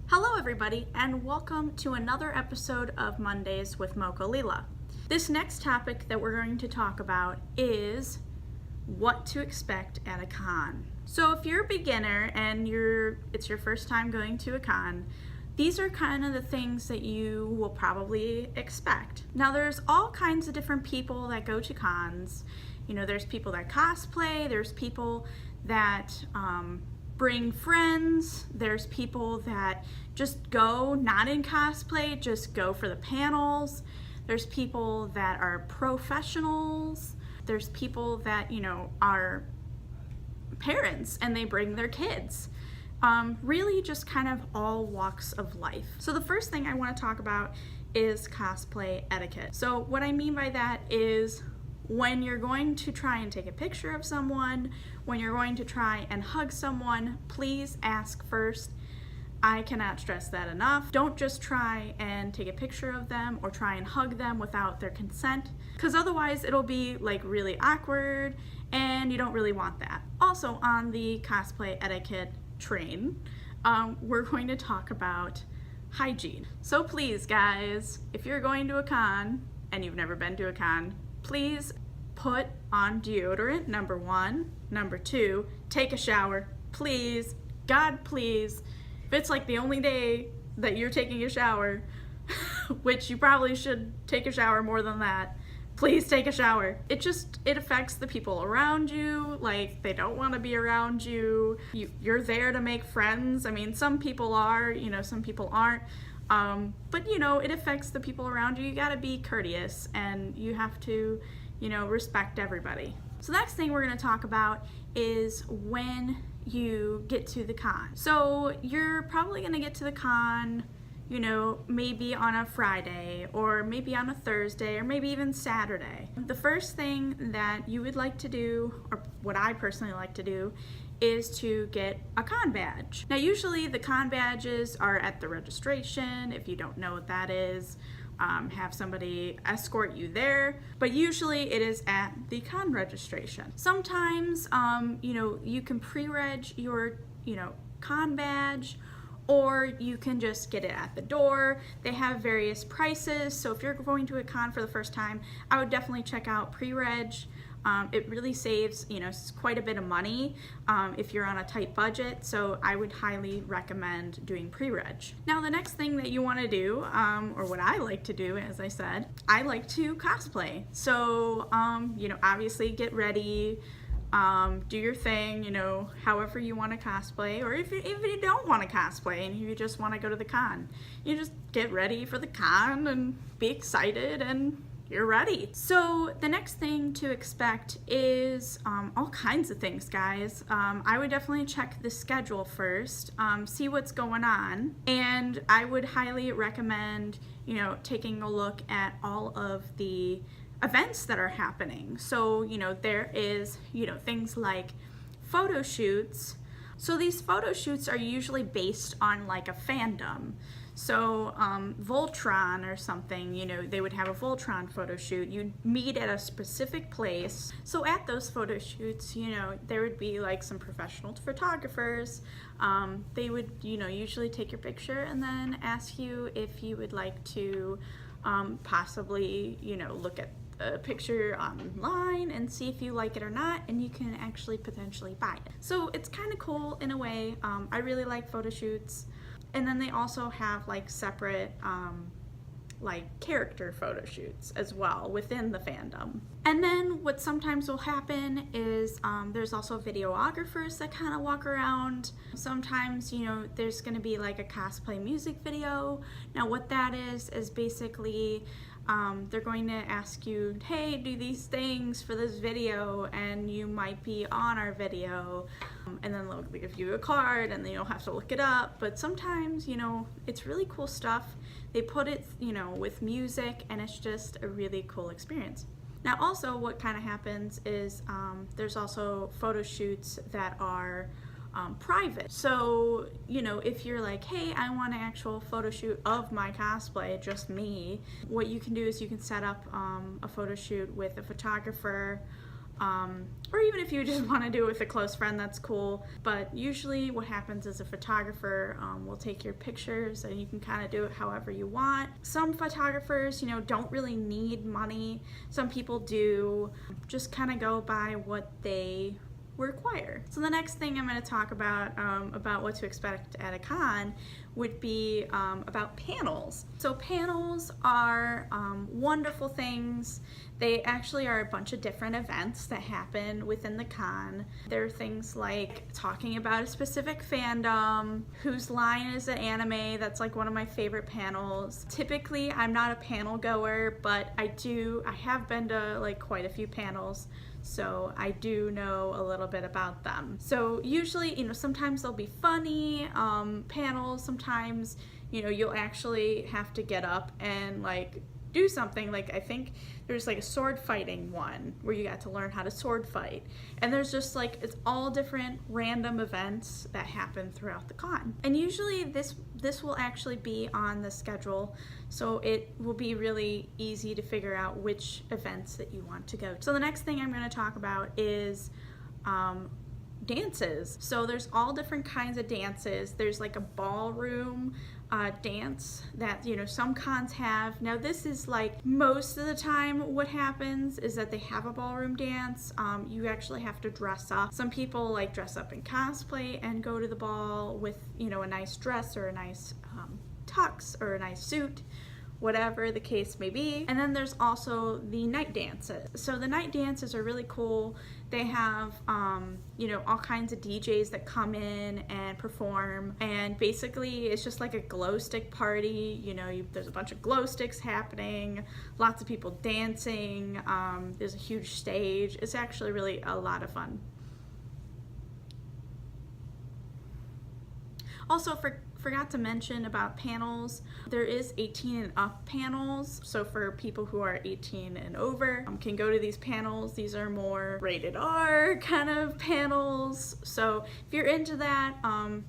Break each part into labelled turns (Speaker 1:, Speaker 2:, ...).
Speaker 1: Hello everybody, and welcome to another episode of Mondays with Mocha Leela. This next topic that we're going to talk about is what to expect at a con. So if you're a beginner and it's your first time going to a con, these are kind of the things that you will probably expect. Now there's all kinds of different people that go to cons. You know, there's people that cosplay, there's people that bring friends, there's people that just go not in cosplay, just go for the panels, there's people that are professionals, there's people that, you know, are parents and they bring their kids. Really just kind of all walks of life. So the first thing I want to talk about is cosplay etiquette. So what I mean by that is when you're going to try and take a picture of someone, when you're going to try and hug someone, please ask first. I cannot stress that enough. Don't just try and take a picture of them or try and hug them without their consent, because otherwise it'll be like really awkward and you don't really want that. Also on the cosplay etiquette train, we're going to talk about hygiene. So please guys, if you're going to a con and you've never been to a con, please put on deodorant, number one. Number two, take a shower, please. God, please. If it's like the only day that you're taking a shower, which you probably should take a shower more than that, please take a shower. It affects the people around you. Like, they don't want to be around you. You're there to make friends. I mean, some people are, you know, some people aren't. But you know, it affects the people around you. You gotta be courteous and you have to, you know, respect everybody. So the next thing we're gonna talk about is when you get to the con. So you're probably gonna get to the con, you know, maybe on a Friday or maybe on a Thursday or maybe even Saturday. The first thing that you would like to do, or what I personally like to do, is to get a con badge. Now usually the con badges are at the registration. If you don't know what that is, have somebody escort you there, but usually it is at the con registration. Sometimes you know, you can pre-reg your, you know, con badge, or you can just get it at the door. They have various prices, so if you're going to a con for the first time, I would definitely check out pre-reg. It really saves, you know, quite a bit of money if you're on a tight budget, so I would highly recommend doing pre-reg. Now the next thing that you want to do, or what I like to do, as I said, I like to cosplay. So, you know, obviously get ready, do your thing, you know, however you want to cosplay, or if you don't want to cosplay and you just want to go to the con, you just get ready for the con and be excited and you're ready. So the next thing to expect is all kinds of things, guys. I would definitely check the schedule first, see what's going on, and I would highly recommend, you know, taking a look at all of the events that are happening. So, you know, there is, you know, things like photo shoots. So these photo shoots are usually based on like a fandom. So Voltron or something, you know, they would have a Voltron photo shoot. You'd meet at a specific place. So at those photo shoots, you know, there would be like some professional photographers. They would, you know, usually take your picture and then ask you if you would like to possibly, you know, look at a picture online and see if you like it or not, and you can actually potentially buy it. So it's kind of cool in a way. I really like photo shoots. And then they also have like separate like character photo shoots as well within the fandom. And then what sometimes will happen is there's also videographers that kind of walk around. Sometimes, you know, there's going to be like a cosplay music video. Now what that is basically they're going to ask you, hey, do these things for this video, and you might be on our video, and then they'll give you a card and then you'll have to look it up. But sometimes, you know, it's really cool stuff. They put it, you know, with music, and it's just a really cool experience. Now also what kind of happens is there's also photo shoots that are private. So, you know, if you're like, hey, I want an actual photo shoot of my cosplay, just me, what you can do is you can set up a photo shoot with a photographer Or even if you just want to do it with a close friend, that's cool. But usually what happens is a photographer will take your pictures and you can kind of do it however you want. Some photographers, you know, don't really need money. Some people do. Just kind of go by what they require. So the next thing I'm going to talk about what to expect at a con would be about panels. So panels are wonderful things. They actually are a bunch of different events that happen within the con. There are things like talking about a specific fandom, whose line is an anime. That's like one of my favorite panels. Typically, I'm not a panel goer, but I have been to like quite a few panels, so I do know a little bit about them. So usually, you know, sometimes they'll be funny panels. Sometimes, you know, you'll actually have to get up and like do something. Like I think there's like a sword fighting one where you got to learn how to sword fight, and there's just like, it's all different random events that happen throughout the con. And usually this will actually be on the schedule, so it will be really easy to figure out which events that you want to go to. So the next thing I'm going to talk about is dances. So there's all different kinds of dances. There's like a ballroom dance that, you know, some cons have. Now this is like most of the time what happens is that they have a ballroom dance. You actually have to dress up. Some people like dress up in cosplay and go to the ball with, you know, a nice dress or a nice tux or a nice suit, whatever the case may be. And then there's also the night dances. So the night dances are really cool. They have, you know, all kinds of DJs that come in and perform, and basically it's just like a glow stick party. You know, there's a bunch of glow sticks happening, lots of people dancing, there's a huge stage. It's actually really a lot of fun. Also, forgot to mention about panels. There is 18 and up panels, so for people who are 18 and over can go to these panels. These are more rated R kind of panels, so if you're into that,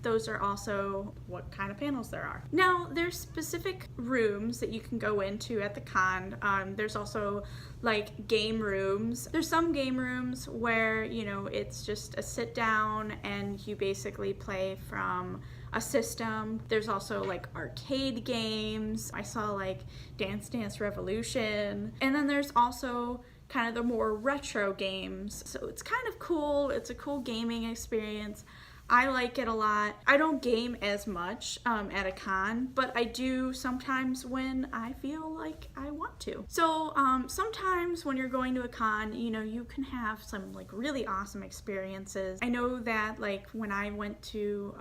Speaker 1: those are also what kind of panels there are. Now there's specific rooms that you can go into at the con. There's also like game rooms. There's some game rooms where, you know, it's just a sit down and you basically play from a system. There's also like arcade games. I saw like Dance Dance Revolution. And then there's also kind of the more retro games. So it's kind of cool. It's a cool gaming experience. I like it a lot. I don't game as much at a con, but I do sometimes when I feel like I want to. So sometimes when you're going to a con, you know, you can have some like really awesome experiences. I know that like when I went to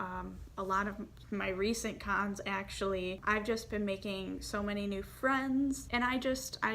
Speaker 1: a lot of my recent cons, actually, I've just been making so many new friends, and I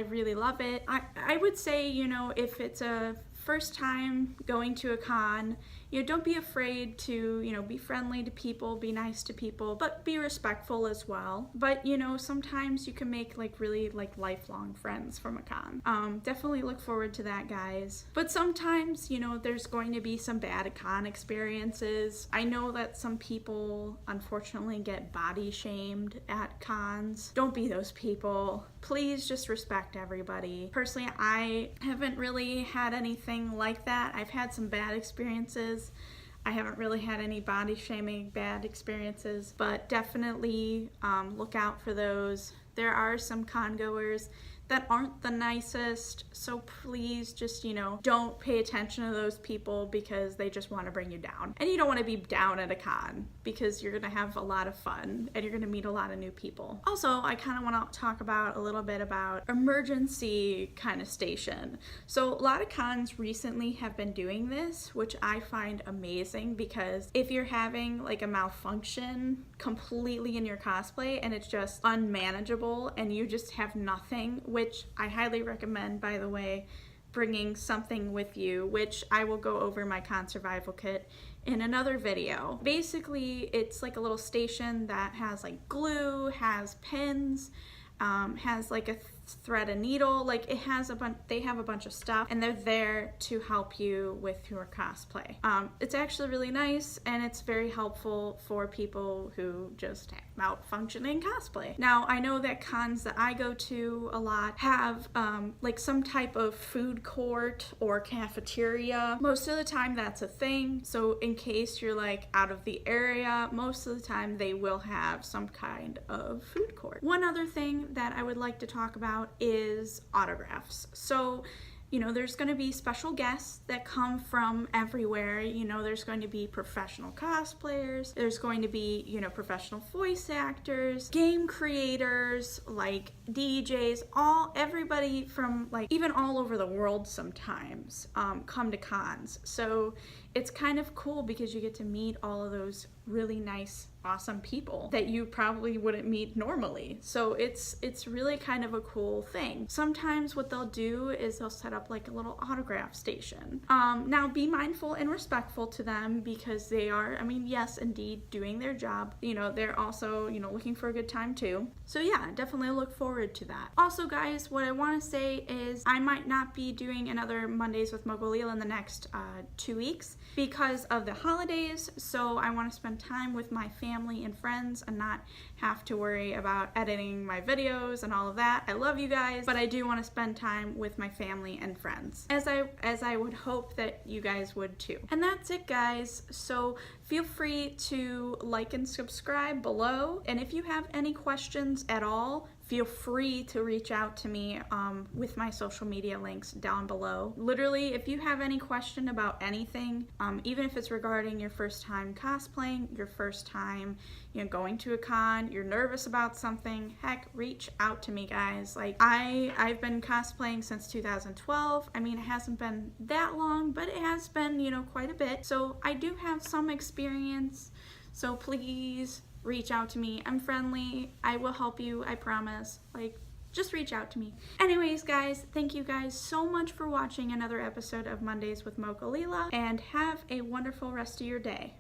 Speaker 1: really love it. I would say, you know, if it's a first time going to a con, you know, don't be afraid to, you know, be friendly to people, be nice to people, but be respectful as well. But, you know, sometimes you can make like really like lifelong friends from a con. Definitely look forward to that, guys. But sometimes, you know, there's going to be some bad con experiences. I know that some people unfortunately get body shamed at cons. Don't be those people. Please just respect everybody. Personally, I haven't really had anything like that. I've had some bad experiences. I haven't really had any body shaming bad experiences, but definitely look out for those. There are some con goers that aren't the nicest, so please just, you know, don't pay attention to those people because they just want to bring you down. And you don't want to be down at a con because you're going to have a lot of fun and you're going to meet a lot of new people. Also, I kind of want to talk about a little bit about emergency kind of station. So a lot of cons recently have been doing this, which I find amazing, because if you're having like a malfunction completely in your cosplay and it's just unmanageable and you just have nothing, which I highly recommend, by the way, bringing something with you, which I will go over my con survival kit in another video. Basically, it's like a little station that has like glue, has pins, has like a thread a needle. Like it has they have a bunch of stuff, and they're there to help you with your cosplay. It's actually really nice, and it's very helpful for people who just have malfunctioning cosplay. Now, I know that cons that I go to a lot have like some type of food court or cafeteria. Most of the time that's a thing. So in case you're like out of the area, most of the time they will have some kind of food court. One other thing that I would like to talk about is autographs. So there's going to be special guests that come from everywhere. There's going to be professional cosplayers, there's going to be, professional voice actors, game creators, like DJs, everybody from like even all over the world sometimes come to cons. So it's kind of cool because you get to meet all of those really nice, awesome people that you probably wouldn't meet normally. So it's really kind of a cool thing. Sometimes what they'll do is they'll set up like a little autograph station. Now be mindful and respectful to them because they are, yes, indeed, doing their job. They're also, looking for a good time too. So yeah, definitely look forward to that. Also, guys, what I want to say is I might not be doing another Mondays with Mocha Leela in the next 2 weeks because of the holidays. So I want to spend time with my family and friends and not have to worry about editing my videos and all of that. I love you guys, but I do want to spend time with my family and friends, as I would hope that you guys would too. And that's it, guys. So feel free to like and subscribe below, and if you have any questions at all, feel free to reach out to me with my social media links down below. Literally, if you have any question about anything, even if it's regarding your first time cosplaying, your first time going to a con, you're nervous about something, heck, reach out to me, guys. Like I've been cosplaying since 2012. It hasn't been that long, but it has been quite a bit. So I do have some experience. So please reach out to me. I'm friendly. I will help you. I promise. Just reach out to me. Anyways, guys, thank you guys so much for watching another episode of Mondays with Mocha Leela, and have a wonderful rest of your day.